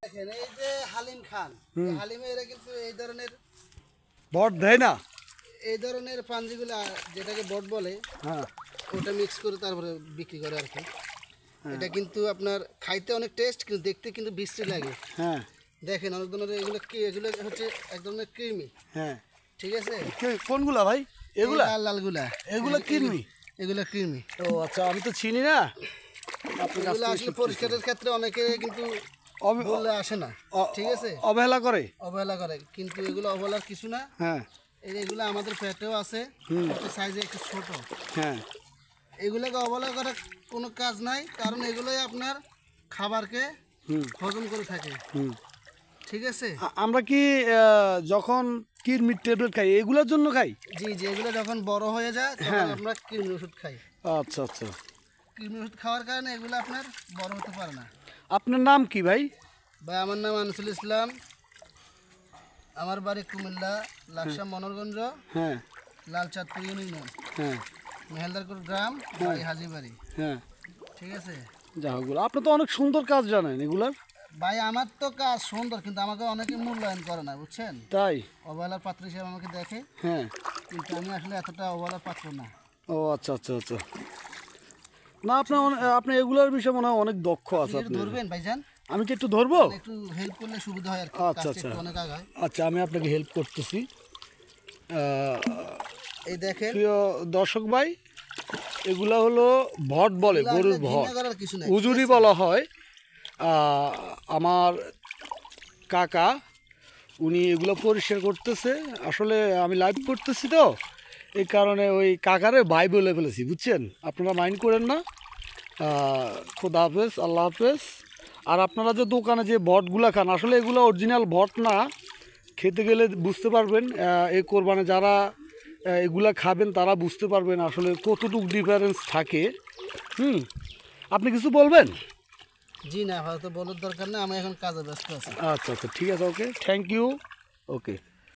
দেখেন এই যে হালিম খান, হালিমে এরা কিন্তু এই ধরনের বট দেয় না, এই ধরনের পাঞ্জিগুলা যেটাকে বট বলে, হ্যাঁ ওটা মিক্স করে তারপরে বিক্রি করে আর কি। এটা কিন্তু আপনার খাইতে অনেক টেস্ট, কিন্তু দেখতে কিন্তু বিশ্রী লাগে। হ্যাঁ দেখেন অনেক ধরনের এগুলো কি, এগুলো হচ্ছে এক ধরনের ক্রিমি। হ্যাঁ ঠিক আছে, কোনগুলা ভাই? এগুলা লাল লালগুলা, এগুলা কিনবি? এগুলো ক্রিমি। ও আচ্ছা, আমি তো চিনি না। এগুলো আসলে পরিষ্কারের ক্ষেত্রে অনেকে কিন্তু বললে আসে না, ঠিক আছে, অবহেলা করে, অবহেলা করে, কিন্তু এগুলো অবহেলার কিছু না। হ্যাঁ এগুলো আমাদের পেটেও আছে, সাইজে একটু ছোট। হ্যাঁ, এগুলোকে অবহেলা করার কোনো কাজ নাই, কারণ এগুলোই আপনার খাবারকে হজম করে থাকে। ঠিক আছে, আমরা কি যখন কৃমির ট্যাবলেট খাই এগুলোর জন্য খাই? জি জি, এগুলো যখন বড় হয়ে যায় তখন আমরা কৃমির ওষুধ খাই। আচ্ছা আচ্ছা, কৃমির ওষুধ খাওয়ার কারণে এগুলো আপনার বড় হতে পারে না। আপনার নাম কি ভাই? ভাই আমার নাম আনিসুল ইসলাম, আমার বাড়ি কুমিল্লা, লাকসাম মনোরগঞ্জ, হ্যাঁ লালচাঁদপুর ইউনিয়ন, হ্যাঁ, মেহেলদারপুর গ্রাম, বাড়ি হাজিবাড়ি। হ্যাঁ, ঠিক আছে, যা হোক, আপনি তো অনেক সুন্দর কাজ জানেন এগুলার। ভাই আমার তো কাজ সুন্দর, কিন্তু আমাকে অনেকে মূল্যায়ন করে না, বুঝছেন? তাই? অবহেলার পাত্র হিসেবে আমাকে দেখে, হ্যাঁ, কিন্তু আমি আসলে এতটা অবহেলার পাত্র না। ও আচ্ছা আচ্ছা আচ্ছা, না আপনার আপনি এগুলার বিষয়ে মনে হয় অনেক দক্ষ আছে। একটু আপনি ধরবেন ভাইজান? আমি কি একটু ধরবো? একটু হেল্প করলে সুবিধা হয় আর কি, আচ্ছা কাজটা আচ্ছা একটু অনেক আগায়। আচ্ছা, আমি আপনাকে হেল্প করতেছি। এই দেখেন, প্রিয় দর্শক ভাই, এগুলা হলো ভট বলে, গরুর ভট, করার কিছু নাই, উজুরি বলা হয়। আমার কাকা উনি এগুলো পরিষ্কার করতেছে, আসলে আমি লাইভ করতেছি তো এই কারণে ওই কাকারে ভাই বলে ফেলেছি, বুঝছেন? আপনারা মাইন্ড করেন না। খোদা হাফেজ, আল্লাহ হাফেজ। আর আপনারা যে দোকানে যে ভটগুলা খান, আসলে এগুলো অরিজিনাল ভট না, খেতে গেলে বুঝতে পারবেন। এই কোরবানে যারা এগুলা খাবেন তারা বুঝতে পারবেন আসলে কতটুকু ডিফারেন্স থাকে। আপনি কিছু বলবেন? জি না, হয়তো বলার দরকার না, আমি এখন কাজে ব্যস্ত আছি। আচ্ছা আচ্ছা, ঠিক আছে, ওকে, থ্যাংক ইউ, ওকে।